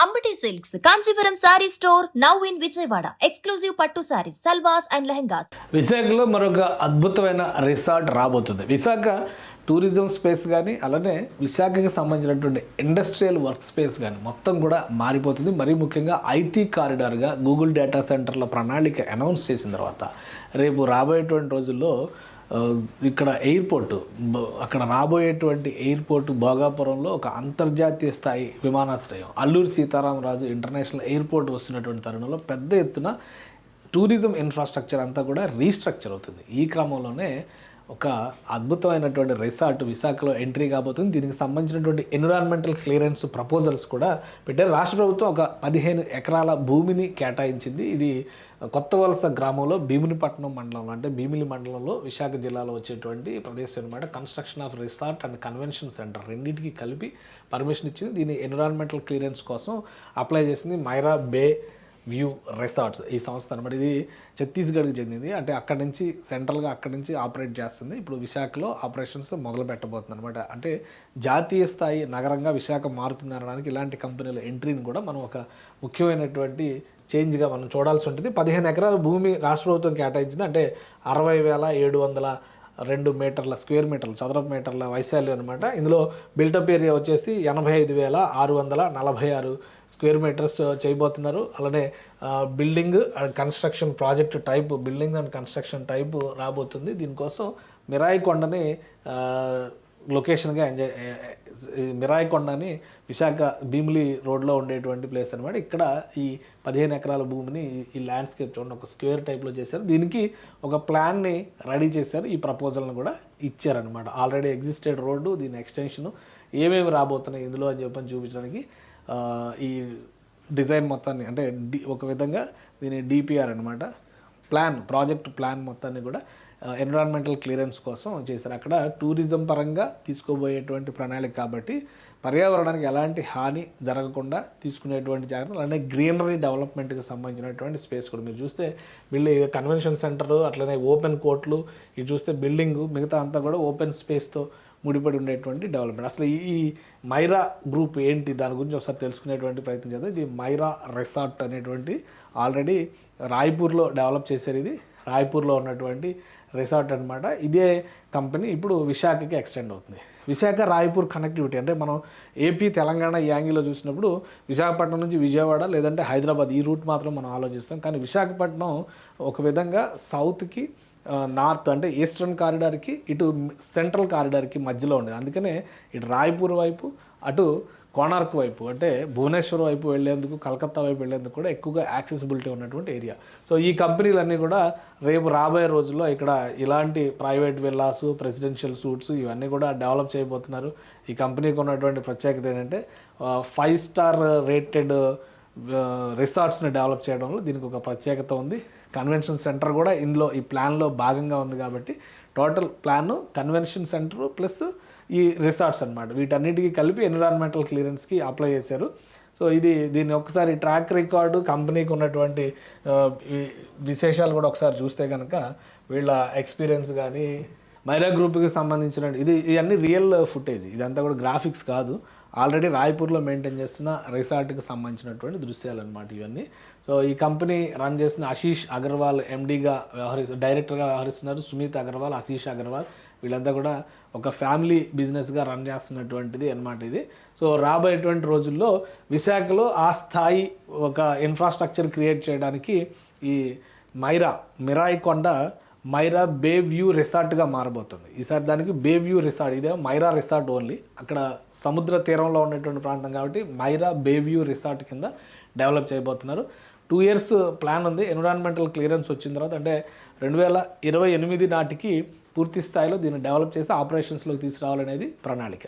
Ambati silks Kanchipuram sari store now in Vijayawada. Exclusive పట్టు saris, సల్వాస్ and lehengas. విశాఖలో మరొక అద్భుతమైన రిసార్ట్ రాబోతుంది. విశాఖ టూరిజం స్పేస్ కానీ అలానే విశాఖకి సంబంధించినటువంటి ఇండస్ట్రియల్ వర్క్ స్పేస్ కానీ మొత్తం కూడా మారిపోతుంది. మరీ ముఖ్యంగా ఐటీ కారిడార్గా గూగుల్ డేటా సెంటర్ల ప్రణాళిక అనౌన్స్ చేసిన తర్వాత రేపు రాబోయేటువంటి రోజుల్లో ఇక్కడ ఎయిర్పోర్టు, అక్కడ రాబోయేటువంటి ఎయిర్పోర్టు భోగాపురంలో ఒక అంతర్జాతీయ స్థాయి విమానాశ్రయం అల్లూరి సీతారామరాజు ఇంటర్నేషనల్ ఎయిర్పోర్ట్ వస్తున్నటువంటి తరుణంలో పెద్ద ఎత్తున టూరిజం ఇన్ఫ్రాస్ట్రక్చర్ అంతా కూడా రీస్ట్రక్చర్ అవుతుంది. ఈ క్రమంలోనే ఒక అద్భుతమైనటువంటి రిసార్ట్ విశాఖలో ఎంట్రీ కాబోతుంది. దీనికి సంబంధించినటువంటి ఎన్విరాన్మెంటల్ క్లియరెన్స్ ప్రపోజల్స్ కూడా పెట్టారు. రాష్ట్ర ప్రభుత్వం ఒక 15 ఎకరాల భూమిని కేటాయించింది. ఇది కొత్త వలస గ్రామంలో భీమునిపట్నం మండలంలో, అంటే భీమిలి మండలంలో విశాఖ జిల్లాలో వచ్చేటువంటి ప్రదేశం అనమాట. Construction of resort and convention centre రెండింటికి కలిపి పర్మిషన్ ఇచ్చింది. దీని ఎన్విరాన్మెంటల్ క్లియరెన్స్ కోసం అప్లై చేసింది మైరా బే వ్యూ రిసార్ట్స్ ఈ సంస్థ అనమాట. ఇది ఛత్తీస్గఢ్కి చెందింది. అంటే అక్కడి నుంచి సెంట్రల్గా అక్కడి నుంచి ఆపరేట్ చేస్తుంది. ఇప్పుడు విశాఖలో ఆపరేషన్స్ మొదలు పెట్టబోతుంది అనమాట. అంటే జాతీయ స్థాయి నగరంగా విశాఖ మారుతుంది అనడానికి ఇలాంటి కంపెనీల ఎంట్రీని కూడా మనం ఒక ముఖ్యమైనటువంటి చేంజ్గా మనం చూడాల్సి ఉంటుంది. 15 ఎకరాల భూమి రాష్ట్ర ప్రభుత్వం కేటాయించింది. అంటే 60,702 మీటర్ల స్క్వేర్ మీటర్లు, చదరపు మీటర్ల వైశాల్యం అనమాట. ఇందులో బిల్టప్ ఏరియా వచ్చేసి 85,646 స్క్వేర్ మీటర్స్ చేయబోతున్నారు. అలానే building and construction project type, building and construction type రాబోతుంది. దీనికోసం మిరాయికొండని లొకేషన్గా మిరాయికొండని విశాఖ భీమిలి రోడ్లో ఉండేటువంటి ప్లేస్ అనమాట. ఇక్కడ ఈ 15 ఎకరాల భూమిని ఈ ల్యాండ్స్కేప్ చూడండి ఒక స్క్వేర్ టైప్లో చేశారు. దీనికి ఒక ప్లాన్ని రెడీ చేశారు. ఈ ప్రపోజల్ని కూడా ఇచ్చారనమాట. ఆల్రెడీ ఎగ్జిస్టెడ్ రోడ్డు, దీని ఎక్స్టెన్షన్ ఏమేమి రాబోతున్నాయి ఇందులో అని చెప్పని చూపించడానికి ఈ డిజైన్ మొత్తాన్ని, అంటే ఒక విధంగా దీని డిపిఆర్ అనమాట, ప్రాజెక్ట్ ప్లాన్ మొత్తాన్ని కూడా ఎన్విరాన్మెంటల్ క్లియరెన్స్ కోసం చేశారు. అక్కడ టూరిజం పరంగా తీసుకోబోయేటువంటి ప్రణాళిక కాబట్టి పర్యావరణానికి ఎలాంటి హాని జరగకుండా తీసుకునేటువంటి జాగ్రత్తలు, అలానే గ్రీనరీ డెవలప్మెంట్కి సంబంధించినటువంటి స్పేస్ కూడా మీరు చూస్తే కన్వెన్షన్ సెంటరు, అట్లనే ఓపెన్ కోర్టులు, ఇది చూస్తే బిల్డింగు, మిగతా అంతా కూడా ఓపెన్ స్పేస్తో ముడిపడి ఉండేటువంటి డెవలప్మెంట్. అసలు ఈ మైరా గ్రూప్ ఏంటి, దాని గురించి ఒకసారి తెలుసుకునేటువంటి ప్రయత్నం చేద్దాం. ఇది మైరా రిసార్ట్ అనేటువంటి ఆల్రెడీ రాయ్పూర్లో డెవలప్ చేశారు. ఇది రాయ్పూర్లో ఉన్నటువంటి రిసార్ట్ అనమాట. ఇదే కంపెనీ ఇప్పుడు విశాఖకి ఎక్స్టెండ్ అవుతుంది. విశాఖ రాయ్పూర్ కనెక్టివిటీ అంటే మనం ఏపీ తెలంగాణ ఈ యాంగిల్లో చూసినప్పుడు విశాఖపట్నం నుంచి విజయవాడ లేదంటే హైదరాబాద్ ఈ రూట్ మాత్రం మనం ఆలోచిస్తాం. కానీ విశాఖపట్నం ఒక విధంగా సౌత్కి, నార్త్ అంటే ఈస్టర్న్ కారిడార్కి, ఇటు సెంట్రల్ కారిడార్కి మధ్యలో ఉండేది. అందుకనే ఇటు రాయ్పూర్ వైపు, అటు కోణార్క్ వైపు అంటే భువనేశ్వర్ వైపు వెళ్ళేందుకు, కలకత్తా వైపు వెళ్ళేందుకు కూడా ఎక్కువగా యాక్సెసిబిలిటీ ఉన్నటువంటి ఏరియా. సో ఈ కంపెనీలన్నీ కూడా రేపు రాబోయే రోజుల్లో ఇక్కడ ఇలాంటి ప్రైవేట్ విల్లాసు, ప్రెసిడెన్షియల్ సూట్స్ ఇవన్నీ కూడా డెవలప్ చేయబోతున్నారు. ఈ కంపెనీకి ఉన్నటువంటి ప్రత్యేకత ఏంటంటే 5 స్టార్ రేటెడ్ రిసార్ట్స్ని డెవలప్ చేయడంలో దీనికి ఒక ప్రత్యేకత ఉంది. కన్వెన్షన్ సెంటర్ కూడా ఇందులో ఈ ప్లాన్లో భాగంగా ఉంది. కాబట్టి total plan convention centre plus ఈ రిసార్ట్స్ అనమాట, వీటన్నిటికీ కలిపి ఎన్విరాన్మెంటల్ క్లియరెన్స్కి అప్లై చేశారు. సో దీన్ని ఒకసారి ట్రాక్ రికార్డు, కంపెనీకి ఉన్నటువంటి విశేషాలు కూడా ఒకసారి చూస్తే కనుక వీళ్ళ ఎక్స్పీరియన్స్ కానీ, మైరా గ్రూప్కి సంబంధించిన ఇవన్నీ రియల్ ఫుటేజ్, ఇదంతా కూడా గ్రాఫిక్స్ కాదు. ఆల్రెడీ రాయ్పూర్లో మెయింటైన్ చేస్తున్న రిసార్ట్కి సంబంధించినటువంటి దృశ్యాలు అనమాట ఇవన్నీ. సో ఈ కంపెనీ రన్ చేసిన ఆశీష్ అగర్వాల్ ఎండీగా డైరెక్టర్గా వ్యవహరిస్తున్నారు. సుమిత్ అగర్వాల్, ఆశీష్ అగర్వాల్ వీళ్ళంతా కూడా ఒక ఫ్యామిలీ బిజినెస్గా రన్ చేస్తున్నటువంటిది అనమాట ఇది. సో రాబోయేటువంటి రోజుల్లో విశాఖలో ఆ స్థాయి ఒక ఇన్ఫ్రాస్ట్రక్చర్ క్రియేట్ చేయడానికి ఈ మిరాయికొండ మైరా బే వ్యూ రిసార్ట్గా మారబోతుంది. ఈసారి దానికి బే వ్యూ రిసార్ట్, ఇదే మైరా రిసార్ట్ ఓన్లీ, అక్కడ సముద్ర తీరంలో ఉన్నటువంటి ప్రాంతం కాబట్టి మైరా బే వ్యూ రిసార్ట్ కింద డెవలప్ చేయబోతున్నారు. 2 years ప్లాన్ ఉంది. ఎన్విరాన్మెంటల్ క్లియరెన్స్ వచ్చిన తర్వాత అంటే 2028 నాటికి పూర్తి స్థాయిలో దీన్ని డెవలప్ చేసి ఆపరేషన్స్లోకి తీసుకురావాలనేది ప్రణాళిక.